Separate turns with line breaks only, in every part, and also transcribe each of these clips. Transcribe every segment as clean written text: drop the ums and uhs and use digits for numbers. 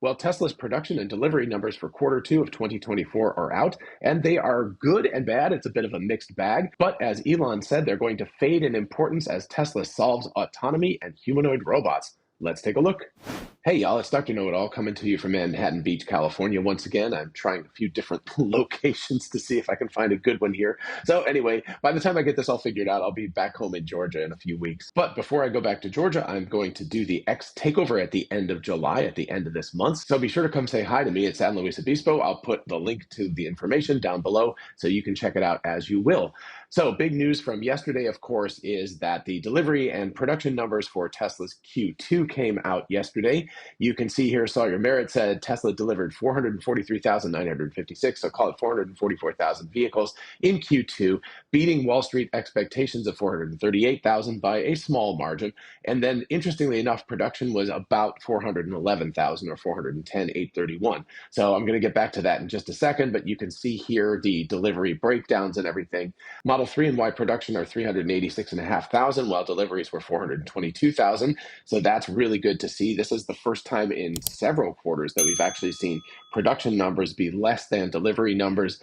Well, Tesla's production and delivery numbers for quarter two of 2024 are out, and they are good and bad. It's a bit of a mixed bag. But as Elon said, they're going to fade in importance as Tesla solves autonomy and humanoid robots. Let's take a look. Hey, y'all, it's Dr. Know-It-All coming to you from Manhattan Beach, California. Once again, I'm trying a few different locations to see if I can find a good one here. So anyway, by the time I get this all figured out, I'll be back home in Georgia in a few weeks. But before I go back to Georgia, I'm going to do the X takeover at the end of July, at the end of this month. So be sure to come say hi to me at San Luis Obispo. I'll put the link to the information down below so you can check it out as you will. So big news from yesterday, of course, is that the delivery and production numbers for Tesla's Q2 came out yesterday. You can see here, Sawyer Merritt said Tesla delivered 443,956, so call it 444,000 vehicles in Q2, beating Wall Street expectations of 438,000 by a small margin. And then, interestingly enough, production was about 411,000 or 410,831. So I'm going to get back to that in just a second, but you can see here the delivery breakdowns and everything. Model 3 and Y production are 386,500, while deliveries were 422,000. So that's really good to see. This is the first time in several quarters that we've actually seen production numbers be less than delivery numbers.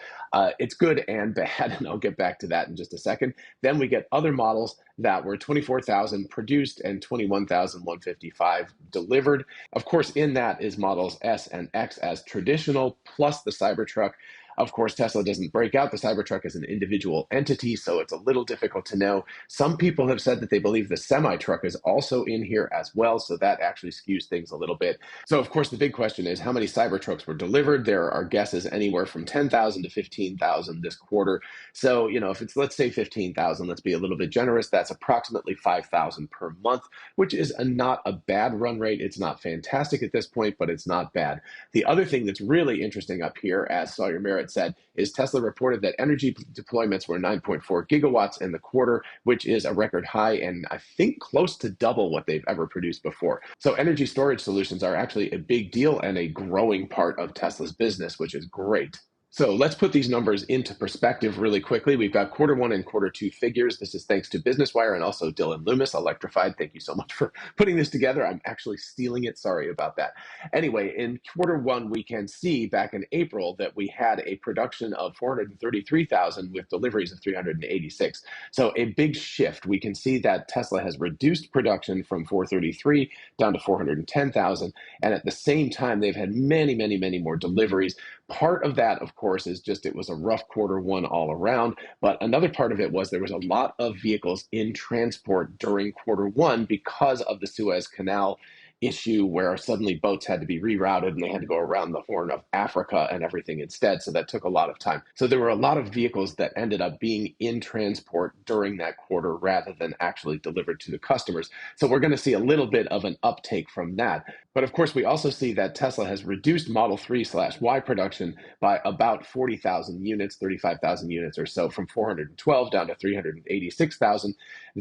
It's good and bad, and I'll get back to that in just a second. Then we get other models that were 24,000 produced and 21,155 delivered. Of course, in that is models S and X as traditional, plus the Cybertruck. Of course, Tesla doesn't break out the Cybertruck as an individual entity, so it's a little difficult to know. Some people have said that they believe the semi-truck is also in here as well, so that actually skews things a little bit. So, of course, the big question is how many Cybertrucks were delivered? There are guesses anywhere from 10,000 to 15,000 this quarter. So, if it's, let's say 15,000, let's be a little bit generous, that's approximately 5,000 per month, which is not a bad run rate. It's not fantastic at this point, but it's not bad. The other thing that's really interesting up here, as Sawyer Merritt said, is Tesla reported that energy deployments were 9.4 gigawatts in the quarter, which is a record high and I think close to double what they've ever produced before. So energy storage solutions are actually a big deal and a growing part of Tesla's business, which is great. So let's put these numbers into perspective really quickly. We've got quarter one and quarter two figures. This is thanks to Business Wire and also Dylan Loomis, Electrified. Thank you so much for putting this together. I'm actually stealing it. Sorry about that. Anyway, in quarter one, we can see back in April that we had a production of 433,000 with deliveries of 386. So a big shift. We can see that Tesla has reduced production from 433 down to 410,000. And at the same time, they've had many, many, many more deliveries. Part of that, of course, is just it was a rough quarter one all around. But another part of it was there was a lot of vehicles in transport during quarter one because of the Suez Canal issue where suddenly boats had to be rerouted and they had to go around the Horn of Africa and everything instead. So that took a lot of time. So there were a lot of vehicles that ended up being in transport during that quarter rather than actually delivered to the customers. So we're going to see a little bit of an uptake from that. But of course, we also see that Tesla has reduced Model 3/Y production by about 40,000 units, 35,000 units or so, from 412 down to 386,000.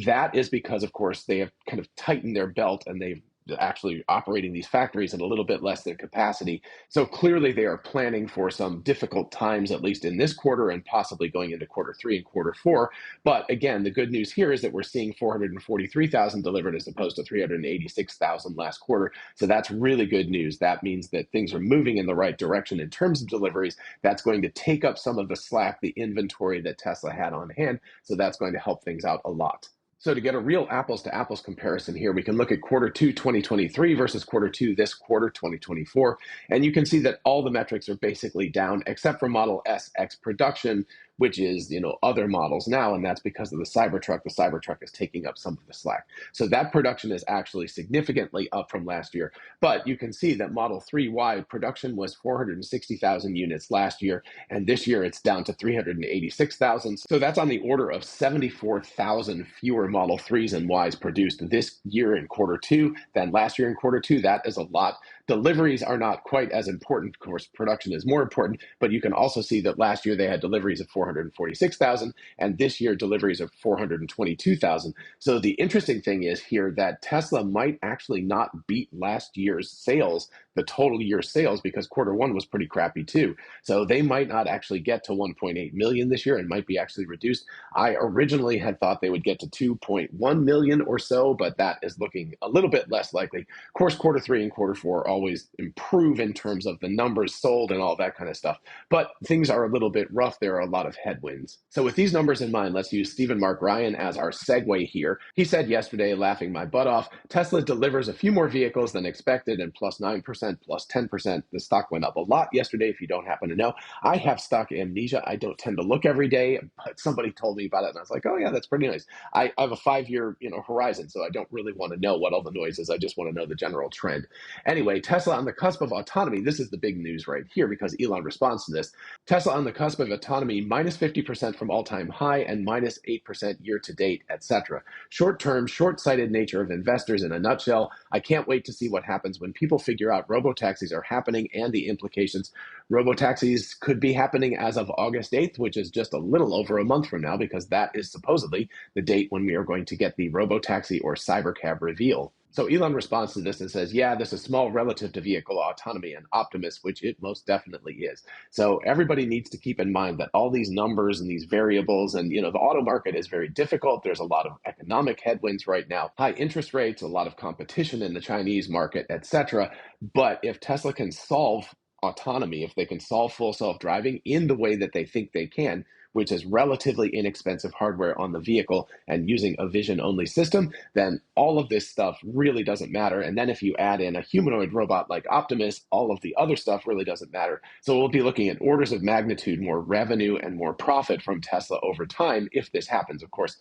That is because, of course, they have kind of tightened their belt and they've actually operating these factories at a little bit less than capacity. So clearly they are planning for some difficult times, at least in this quarter and possibly going into quarter three and quarter four. But again, the good news here is that we're seeing 443,000 delivered as opposed to 386,000 last quarter. So that's really good news. That means that things are moving in the right direction in terms of deliveries. That's going to take up some of the slack, the inventory that Tesla had on hand. So that's going to help things out a lot. So to get a real apples to apples comparison here, we can look at quarter two 2023 versus quarter two this quarter 2024. And you can see that all the metrics are basically down except for Model S X production, which is, other models now, and that's because of the Cybertruck. The Cybertruck is taking up some of the slack. So that production is actually significantly up from last year. But you can see that Model 3Y production was 460,000 units last year, and this year it's down to 386,000. So that's on the order of 74,000 fewer Model 3s and Ys produced this year in quarter two than last year in quarter two. That is a lot. Deliveries are not quite as important. Of course, production is more important, but you can also see that last year they had deliveries of 446,000, and this year deliveries of 422,000. So the interesting thing is here that Tesla might actually not beat last year's sales, the total year sales, because quarter one was pretty crappy too. So they might not actually get to 1.8 million this year and might be actually reduced. I originally had thought they would get to 2.1 million or so, but that is looking a little bit less likely. Of course, quarter three and quarter four always improve in terms of the numbers sold and all that kind of stuff. But things are a little bit rough. There are a lot of headwinds. So with these numbers in mind, let's use Stephen Mark Ryan as our segue here. He said yesterday, laughing my butt off, Tesla delivers a few more vehicles than expected and plus 9%, plus 10%. The stock went up a lot yesterday, if you don't happen to know. I have stock amnesia. I don't tend to look every day, but somebody told me about it and I was like, oh yeah, that's pretty nice. I have a 5-year horizon, so I don't really want to know what all the noise is. I just want to know the general trend. Anyway, Tesla on the cusp of autonomy. This is the big news right here because Elon responds to this. Tesla on the cusp of autonomy, minus 50% from all-time high and minus 8% year-to-date, etc. Short-term, short-sighted nature of investors in a nutshell. I can't wait to see what happens when people figure out robotaxis are happening and the implications. Robotaxis could be happening as of August 8th, which is just a little over a month from now, because that is supposedly the date when we are going to get the robotaxi or cybercab reveal. So Elon responds to this and says, yeah, this is small relative to vehicle autonomy and Optimus, which it most definitely is. So everybody needs to keep in mind that all these numbers and these variables and, the auto market is very difficult. There's a lot of economic headwinds right now, high interest rates, a lot of competition in the Chinese market, etc. But if Tesla can solve autonomy, if they can solve full self-driving in the way that they think they can, which is relatively inexpensive hardware on the vehicle and using a vision-only system, then all of this stuff really doesn't matter. And then if you add in a humanoid robot like Optimus, all of the other stuff really doesn't matter. So we'll be looking at orders of magnitude more revenue and more profit from Tesla over time if this happens, of course.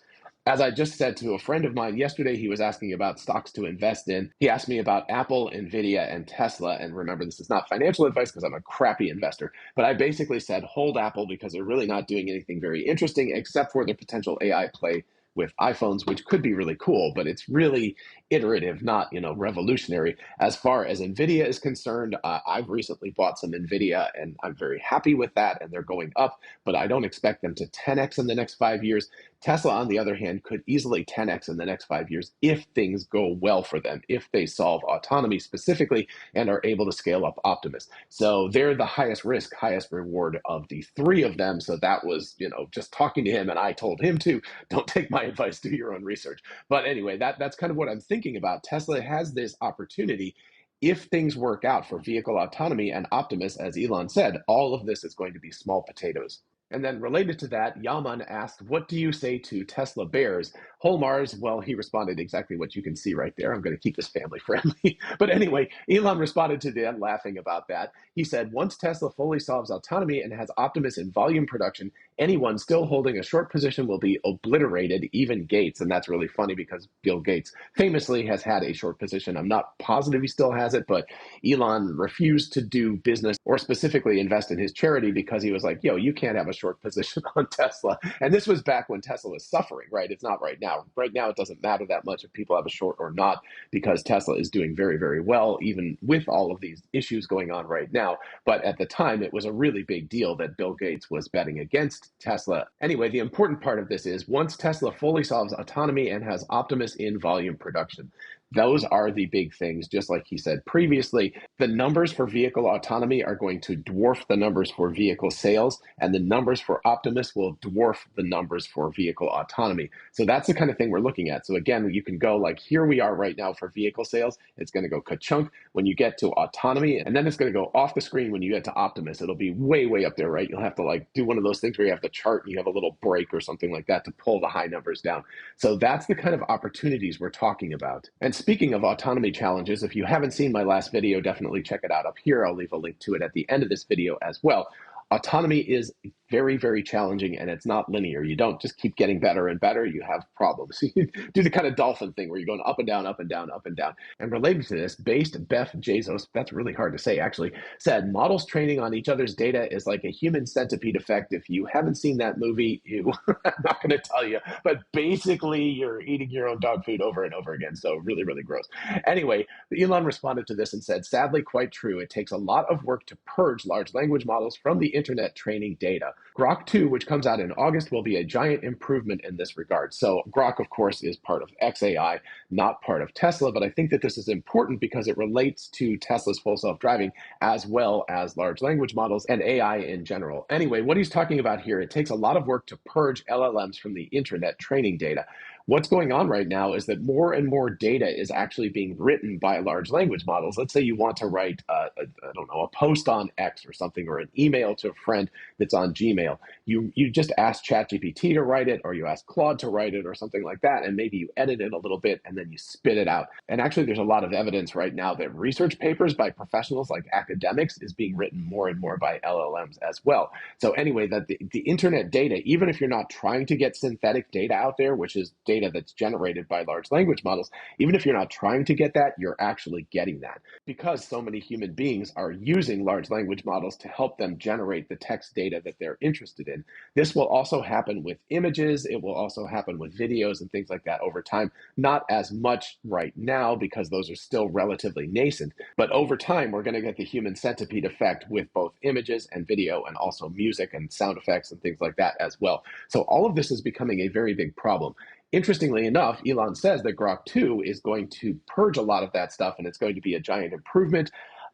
As I just said to a friend of mine yesterday, he was asking about stocks to invest in. He asked me about Apple, Nvidia, and Tesla. And remember, this is not financial advice because I'm a crappy investor. But I basically said, hold Apple because they're really not doing anything very interesting except for the potential AI play with iPhones, which could be really cool, but it's really iterative, not revolutionary. As far as Nvidia is concerned, I've recently bought some Nvidia and I'm very happy with that, and they're going up, but I don't expect them to 10x in the next 5 years. Tesla, on the other hand, could easily 10x in the next 5 years if things go well for them, if they solve autonomy specifically and are able to scale up Optimus. So they're the highest risk, highest reward of the three of them. So that was, just talking to him, and I told him to, don't take my advice, do your own research. But anyway, that's kind of what I'm thinking about. Tesla has this opportunity. If things work out for vehicle autonomy and Optimus, as Elon said, all of this is going to be small potatoes. And then related to that, Yaman asked, what do you say to Tesla bears? Whole Mars, well, he responded exactly what you can see right there. I'm going to keep this family friendly. But anyway, Elon responded to them laughing about that. He said, once Tesla fully solves autonomy and has Optimus in volume production, anyone still holding a short position will be obliterated, even Gates. And that's really funny because Bill Gates famously has had a short position. I'm not positive he still has it, but Elon refused to do business or specifically invest in his charity because he was like, yo, you can't have a short position on Tesla. And this was back when Tesla was suffering, right? It's not right now. Right now, it doesn't matter that much if people have a short or not because Tesla is doing very, very well, even with all of these issues going on right now. But at the time, it was a really big deal that Bill Gates was betting against Tesla. Anyway, the important part of this is once Tesla fully solves autonomy and has Optimus in volume production, those are the big things. Just like he said previously, the numbers for vehicle autonomy are going to dwarf the numbers for vehicle sales, and the numbers for Optimus will dwarf the numbers for vehicle autonomy. So that's the kind of thing we're looking at. So again, you can go like, here we are right now for vehicle sales. It's going to go ka-chunk when you get to autonomy, and then it's going to go off the screen when you get to Optimus. It'll be way, way up there, right? You'll have to like do one of those things where you have to chart and you have a little break or something like that to pull the high numbers down. So that's the kind of opportunities we're talking about. And speaking of autonomy challenges, if you haven't seen my last video, definitely check it out up here. I'll leave a link to it at the end of this video as well. Autonomy is very, very challenging, and it's not linear. You don't just keep getting better and better. You have problems. You do the kind of dolphin thing where you're going up and down, up and down, up and down. And related to this, based Beth Bezos, that's really hard to say actually, said models training on each other's data is like a human centipede effect. If you haven't seen that movie, I'm not going to tell you, but basically you're eating your own dog food over and over again. So really, really gross. Anyway, Elon responded to this and said, sadly, quite true. It takes a lot of work to purge large language models from the internet training data. Grok 2, which comes out in August, will be a giant improvement in this regard. So Grok, of course, is part of XAI, not part of Tesla, but I think that this is important because it relates to Tesla's full self-driving as well as large language models and AI in general. Anyway, what he's talking about here, it takes a lot of work to purge LLMs from the internet training data. What's going on right now is that more and more data is actually being written by large language models. Let's say you want to write, I don't know, a post on X or something, or an email to a friend that's on Gmail. You just ask ChatGPT to write it, or you ask Claude to write it, or something like that, and maybe you edit it a little bit and then you spit it out. And actually, there's a lot of evidence right now that research papers by professionals like academics is being written more and more by LLMs as well. So anyway, that the internet data, even if you're not trying to get synthetic data out there, which is data that's generated by large language models, even if you're not trying to get that, you're actually getting that because so many human beings are using large language models to help them generate the text data that they're interested in. This will also happen with images. It will also happen with videos and things like that over time. Not as much right now because those are still relatively nascent, but over time, we're going to get the human centipede effect with both images and video and also music and sound effects and things like that as well. So all of this is becoming a very big problem. Interestingly enough, Elon says that Grok 2 is going to purge a lot of that stuff and it's going to be a giant improvement.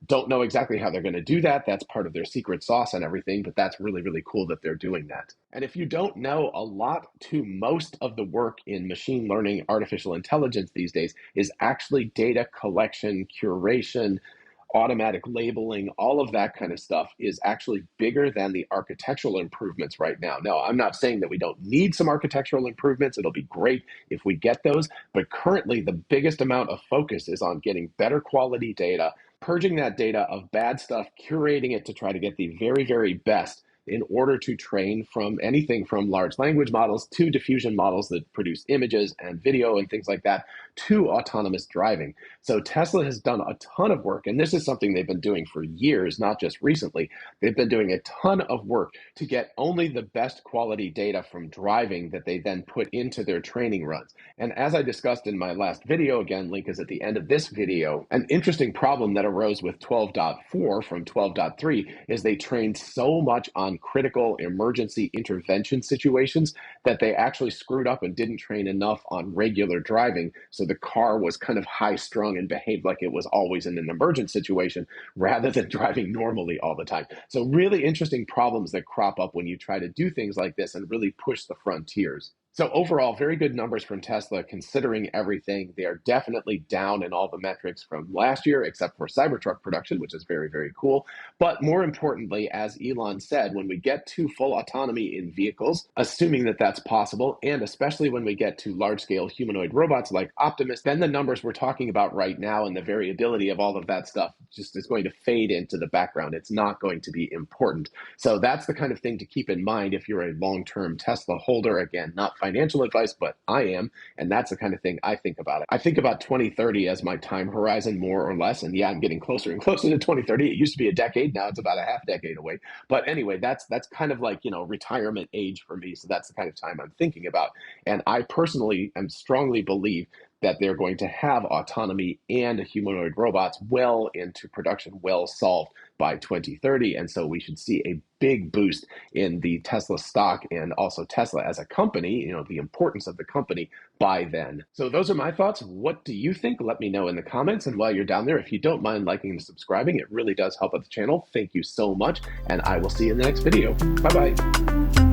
Don't know exactly how they're going to do that. That's part of their secret sauce and everything, but that's really, really cool that they're doing that. And if you don't know, a lot to most of the work in machine learning, artificial intelligence these days is actually data collection, curation, automatic labeling, all of that kind of stuff is actually bigger than the architectural improvements right now. Now, I'm not saying that we don't need some architectural improvements. It'll be great if we get those. But currently, the biggest amount of focus is on getting better quality data, purging that data of bad stuff, curating it to try to get the very, very best in order to train from anything from large language models to diffusion models that produce images and video and things like that to autonomous driving. So Tesla has done a ton of work, and this is something they've been doing for years, not just recently. They've been doing a ton of work to get only the best quality data from driving that they then put into their training runs. And as I discussed in my last video, again, link is at the end of this video, an interesting problem that arose with 12.4 from 12.3 is they trained so much on critical emergency intervention situations that they actually screwed up and didn't train enough on regular driving. So the car was kind of high strung and behaved like it was always in an emergent situation rather than driving normally all the time. So really interesting problems that crop up when you try to do things like this and really push the frontiers. So overall, very good numbers from Tesla considering everything. They are definitely down in all the metrics from last year, except for Cybertruck production, which is very, very cool. But more importantly, as Elon said, when we get to full autonomy in vehicles, assuming that that's possible, and especially when we get to large-scale humanoid robots like Optimus, then the numbers we're talking about right now and the variability of all of that stuff just is going to fade into the background. It's not going to be important. So that's the kind of thing to keep in mind if you're a long-term Tesla holder. Again, not financial advice, but I am, and that's the kind of thing I think about it. I think about 2030 as my time horizon, more or less, and yeah, I'm getting closer and closer to 2030. It used to be a decade, now it's about a half decade away. But anyway, that's kind of like, retirement age for me, so that's the kind of time I'm thinking about. And I personally am strongly believe that they're going to have autonomy and humanoid robots well into production, well solved by 2030. And so we should see a big boost in the Tesla stock and also Tesla as a company, the importance of the company by then. So those are my thoughts. What do you think? Let me know in the comments. And while you're down there, if you don't mind liking and subscribing, it really does help out the channel. Thank you so much. And I will see you in the next video. Bye-bye.